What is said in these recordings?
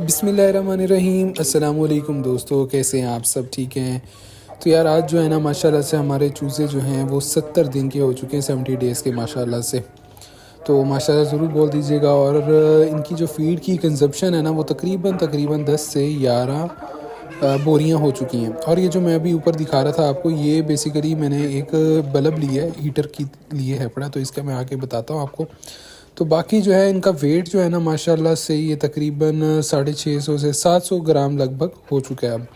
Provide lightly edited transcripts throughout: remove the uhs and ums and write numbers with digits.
बिस्मिल्लाहिर्रहमानिर्रहीम। अस्सलाम वालेकुम दोस्तों, कैसे हैं आप? सब ठीक हैं? तो यार आज जो है ना माशाल्लाह से हमारे चूज़े जो हैं वो 70 दिन के हो चुके हैं, 70 डेज़ के माशाल्लाह से। तो माशाल्लाह ज़रूर बोल दीजिएगा। और इनकी जो फ़ीड की कंज़प्शन है ना वो तकरीबन 10 से 11 बोरियाँ हो चुकी हैं। और ये जो मैं अभी ऊपर दिखा रहा था आपको, ये बेसिकली मैंने एक बल्ब लिया है, हीटर की लिए है पड़ा, तो इसका मैं आगे बताता हूँ आपको। तो बाकी जो है इनका वेट जो है ना माशाल्लाह से ये तकरीबन 650 से 700 ग्राम लगभग हो चुका है अब।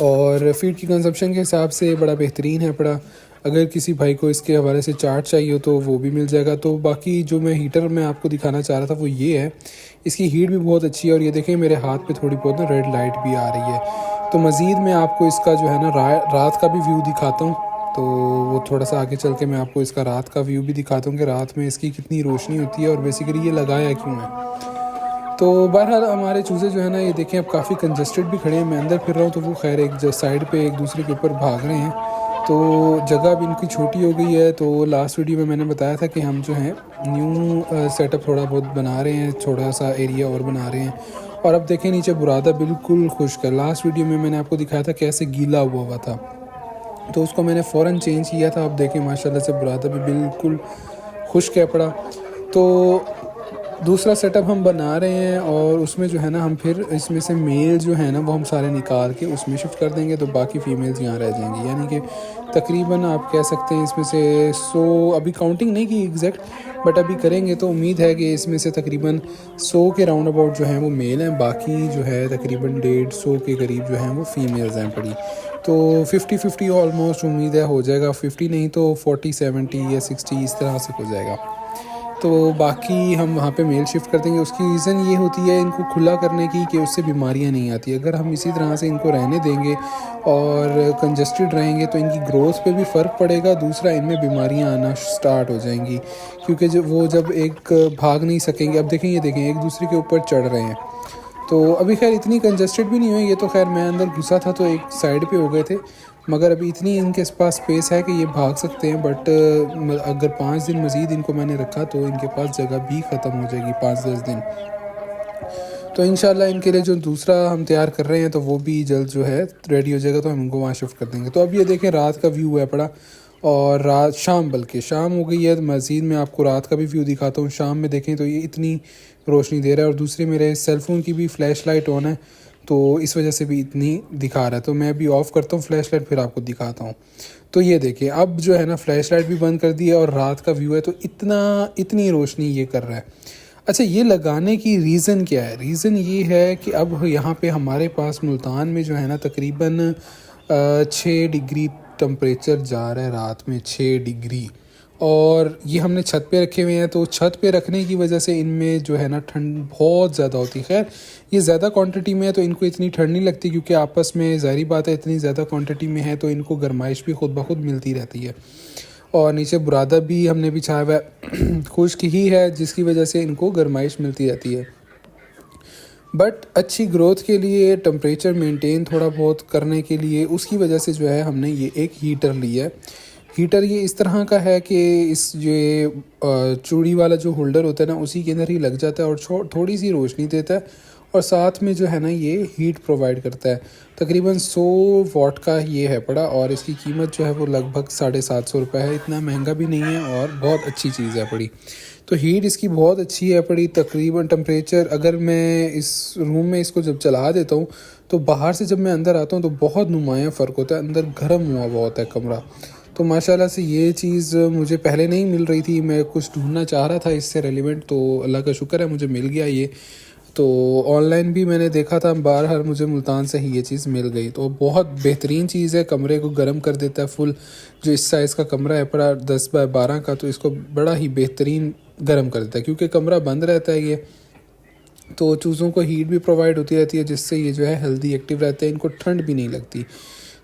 और फीड की कंजप्शन के हिसाब से बड़ा बेहतरीन है पड़ा। अगर किसी भाई को इसके हवाले से चार्ट चाहिए तो वो भी मिल जाएगा। तो बाकी जो मैं हीटर में आपको दिखाना चाह रहा था वो ये है, इसकी हीट भी बहुत अच्छी है। और ये देखें मेरे हाथ पे थोड़ी बहुत ना रेड लाइट भी आ रही है। तो मज़ीद मैं आपको इसका जो है ना रात का भी व्यू दिखाता हूँ। तो वो थोड़ा सा आगे चल के मैं आपको इसका रात का व्यू भी दिखाता हूँ कि रात में इसकी कितनी रोशनी होती है और बेसिकली ये लगाया क्यों है। तो बहरहाल हमारे चूज़े जो है ना ये देखें अब काफ़ी कंजस्टेड भी खड़े हैं। मैं अंदर फिर रहा हूँ तो वो खैर एक साइड पे एक दूसरे के ऊपर भाग रहे हैं। तो जगह भी इनकी छोटी हो गई है। तो लास्ट वीडियो में मैंने बताया था कि हम जो है न्यू सेटअप थोड़ा बहुत बना रहे हैं, थोड़ा सा एरिया और बना रहे हैं। और अब देखें नीचे बुरादा बिल्कुल खुश्क है। लास्ट वीडियो में मैंने आपको दिखाया था कैसे गीला हुआ था, तो उसको मैंने फ़ौरन चेंज किया था। अब देखें माशाल्लाह से बुरादा भी बिल्कुल खुश्क है पड़ा। तो दूसरा सेटअप हम बना रहे हैं और उसमें जो है ना हम फिर इसमें से मेल जो है ना वो हम सारे निकाल के उसमें शिफ्ट कर देंगे। तो बाकी फ़ीमेल्स यहाँ रह जाएंगी, यानी कि तकरीबन आप कह सकते हैं इसमें से 100, अभी काउंटिंग नहीं की एग्जैक्ट, बट अभी करेंगे तो उम्मीद है कि इसमें से तकरीबन 100 के राउंड अबाउट जो हैं वो मेल हैं। बाकी जो है तकरीबन 150 के करीब जो हैं वो फ़ीमेल्स हैं पड़ी। तो 50-50 ऑलमोस्ट उम्मीद है हो जाएगा। 50 नहीं तो 40-70 या 60 इस तरह से हो जाएगा। तो बाकी हम वहाँ पे मेल शिफ्ट कर देंगे। उसकी रीज़न ये होती है इनको खुला करने की कि उससे बीमारियाँ नहीं आती। अगर हम इसी तरह से इनको रहने देंगे और कंजस्टेड रहेंगे तो इनकी ग्रोथ पे भी फ़र्क पड़ेगा। दूसरा इनमें बीमारियाँ आना स्टार्ट हो जाएंगी, क्योंकि जब एक भाग नहीं सकेंगे। अब देखें, ये देखें एक दूसरे के ऊपर चढ़ रहे हैं। तो अभी खैर इतनी कंजस्टेड भी नहीं हुई। ये तो खैर मैं अंदर घुसा था तो एक साइड पे हो गए थे, मगर अभी इतनी इनके पास स्पेस है कि ये भाग सकते हैं। बट अगर 5 दिन मज़ीद इनको मैंने रखा तो इनके पास जगह भी ख़त्म हो जाएगी 5-10 दिन। तो इंशाल्लाह इनके लिए जो दूसरा हम तैयार कर रहे हैं तो वो भी जल्द जो है रेडी हो जाएगा, तो हम इनको वहाँ शिफ्ट कर देंगे। तो अब ये देखें रात का व्यू है पड़ा, और रात शाम बल्कि शाम हो गई है। तो मज़ीद मैं आपको रात का भी व्यू दिखाता हूँ। शाम में देखें तो ये इतनी रोशनी दे रहा है, और दूसरी मेरे सेलफ़ोन की भी फ़्लैश लाइट ऑन है तो इस वजह से भी इतनी दिखा रहा है। तो मैं अभी ऑफ़ करता हूँ फ़्लैश लाइट, फिर आपको दिखाता हूँ। तो ये देखिए अब जो है ना फ़्लैश लाइट भी बंद कर दी है और रात का व्यू है, तो इतनी रोशनी ये कर रहा है। अच्छा, ये लगाने की रीज़न क्या है? रीज़न ये है कि अब यहाँ पे हमारे पास मुल्तान में जो है ना तकरीबन 6 डिग्री टेम्परेचर जा रहा है रात में, 6 डिग्री। और ये हमने छत पे रखे हुए हैं, तो छत पे रखने की वजह से इनमें जो है ना ठंड बहुत ज़्यादा होती है। खैर ये ज़्यादा क्वांटिटी में है तो इनको इतनी ठंड नहीं लगती, क्योंकि आपस में ज़ाहिर बात है इतनी ज़्यादा क्वांटिटी में है तो इनको गर्माइश भी खुद ब खुद मिलती रहती है। और नीचे बुरादा भी हमने बिछाया हुआ है खुश्क ही है, जिसकी वजह से इनको गर्माइश मिलती रहती है। बट अच्छी ग्रोथ के लिए, टेम्परेचर मेंटेन थोड़ा बहुत करने के लिए, उसकी वजह से जो है हमने ये एक हीटर लिया है। हीटर ये इस तरह का है कि इस ये चूड़ी वाला जो होल्डर होता है ना उसी के अंदर ही लग जाता है और थोड़ी सी रोशनी देता है, और साथ में जो है ना ये हीट प्रोवाइड करता है। तकरीबन 100 वाट का ये है पड़ा, और इसकी कीमत जो है वो लगभग 750 रुपये है। इतना महंगा भी नहीं है और बहुत अच्छी चीज़ है पड़ी। तो हीट इसकी बहुत अच्छी है पड़ी। तकरीबन टेम्परेचर अगर मैं इस रूम में इसको जब चला देता हूँ तो बाहर से जब मैं अंदर आता हूँ तो बहुत नुमाया फ़र्क होता है। अंदर गर्म हुआ बहुत है कमरा। तो माशाल्लाह से ये चीज़ मुझे पहले नहीं मिल रही थी। मैं कुछ ढूंढना चाह रहा था इससे रेलिवेंट, तो अल्लाह का शुक्र है मुझे मिल गया ये। तो ऑनलाइन भी मैंने देखा था, बाहर मुझे मुल्तान से ही ये चीज़ मिल गई। तो बहुत बेहतरीन चीज़ है, कमरे को गर्म कर देता है फुल। जो इस साइज़ का कमरा है पड़ा 10 बाय 12 का, तो इसको बड़ा ही बेहतरीन गर्म कर देता है, क्योंकि कमरा बंद रहता है ये। तो चूज़ों को हीट भी प्रोवाइड होती रहती है, जिससे ये जो है हेल्दी एक्टिव रहते हैं, इनको ठंड भी नहीं लगती।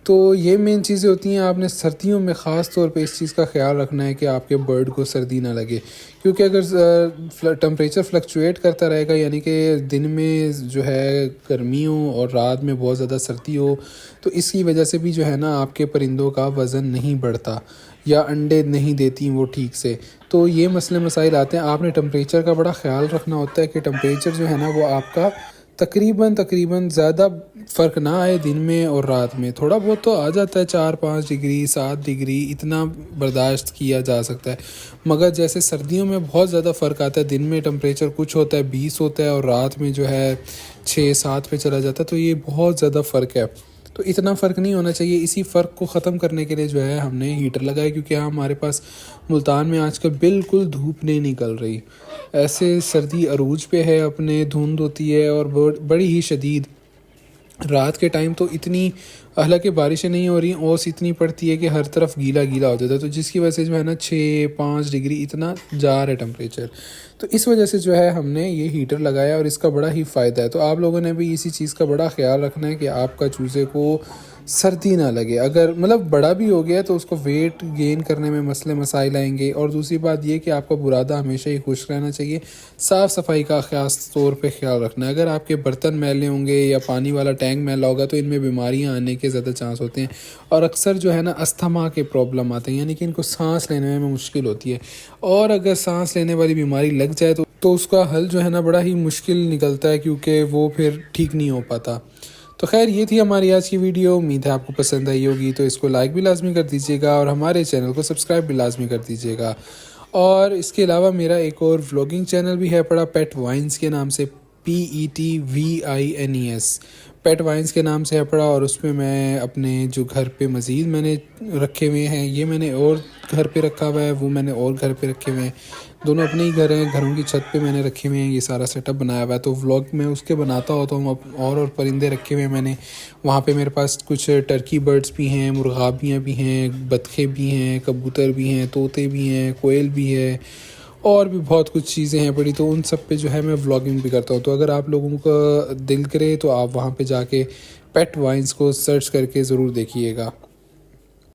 तो ये मेन चीज़ें होती हैं। आपने सर्दियों में ख़ास तौर पे इस चीज़ का ख्याल रखना है कि आपके बर्ड को सर्दी ना लगे, क्योंकि अगर टेम्परेचर फ्लक्चुएट करता रहेगा, यानी कि दिन में जो है गर्मी हो और रात में बहुत ज़्यादा सर्दी हो, तो इसकी वजह से भी जो है ना आपके परिंदों का वज़न नहीं बढ़ता या अंडे नहीं देती वो ठीक से। तो ये मसले मसाइल आते हैं। आपने टेम्परेचर का बड़ा ख़्याल रखना होता है कि टेम्परेचर जो है ना वो आपका तकरीबन ज़्यादा फ़र्क ना आए दिन में और रात में। थोड़ा बहुत तो आ जाता है, 4-5 डिग्री 7 डिग्री इतना बर्दाश्त किया जा सकता है। मगर जैसे सर्दियों में बहुत ज़्यादा फ़र्क आता है, दिन में टेम्परेचर कुछ होता है 20 होता है और रात में जो है 6-7 पे चला जाता है, तो ये बहुत ज़्यादा फ़र्क है। तो इतना फ़र्क नहीं होना चाहिए। इसी फ़र्क को ख़त्म करने के लिए जो है हमने हीटर लगाया, क्योंकि हमारे पास मुल्तान में आजकल बिल्कुल धूप नहीं निकल रही। ऐसे सर्दी अरूज पे है अपने, धुंध होती है और बड़ी ही शदीद। रात के टाइम तो इतनी, हालांकि बारिशें नहीं हो रही, ओस इतनी पड़ती है कि हर तरफ गीला गीला हो जाता है, तो जिसकी वजह से जो है ना 6-5 डिग्री इतना जा रहा है टेम्परेचर। तो इस वजह से जो है हमने ये हीटर लगाया और इसका बड़ा ही फ़ायदा है। तो आप लोगों ने भी इसी चीज़ का बड़ा ख्याल रखना है कि आपका चूज़े को सर्दी ना लगे। अगर मतलब बड़ा भी हो गया तो उसको वेट गेन करने में मसले मसाइल आएंगे। और दूसरी बात ये कि आपका बुरादा हमेशा ही खुश रहना चाहिए। साफ़ सफाई का ख़ास तौर पे ख्याल रखना है। अगर आपके बर्तन मैले होंगे या पानी वाला टैंक मैला होगा तो इनमें बीमारियां आने के ज़्यादा चांस होते हैं। और अक्सर जो है ना अस्थमा के प्रॉब्लम आते हैं, यानी कि इनको सांस लेने में मुश्किल होती है। और अगर सांस लेने वाली बीमारी लग जाए तो उसका हल जो है ना बड़ा ही मुश्किल निकलता है, क्योंकि वो फिर ठीक नहीं हो पाता। तो खैर ये थी हमारी आज की वीडियो। उम्मीद है आपको पसंद आई होगी, तो इसको लाइक भी लाजमी कर दीजिएगा और हमारे चैनल को सब्सक्राइब भी लाजमी कर दीजिएगा। और इसके अलावा मेरा एक और व्लॉगिंग चैनल भी है पड़ा, पेट वाइन्स के नाम से, PETVINES, पेट वाइन्स के नाम से है पड़ा। और उसमें मैं अपने जो घर पे मज़ीद मैंने रखे हुए हैं, ये मैंने और घर पे रखा हुआ है, वो मैंने और घर पे रखे हुए हैं, दोनों अपने ही घर हैं, घरों की छत पे मैंने रखे हुए हैं, ये सारा सेटअप बनाया हुआ है। तो व्लॉग में उसके बनाता होता हूँ। और परिंदे रखे हुए हैं मैंने वहाँ पे। मेरे पास कुछ टर्की बर्ड्स भी हैं, मुर्गाबियाँ भी हैं, बतखें भी हैं, कबूतर भी हैं, तोते भी हैं, कोयल भी है, और भी बहुत कुछ चीज़ें हैं बड़ी। तो उन सब पे जो है मैं व्लॉगिंग भी करता हूँ। तो अगर आप लोगों का दिल करे तो आप वहाँ पे जाके पेट वाइन्स को सर्च करके ज़रूर देखिएगा।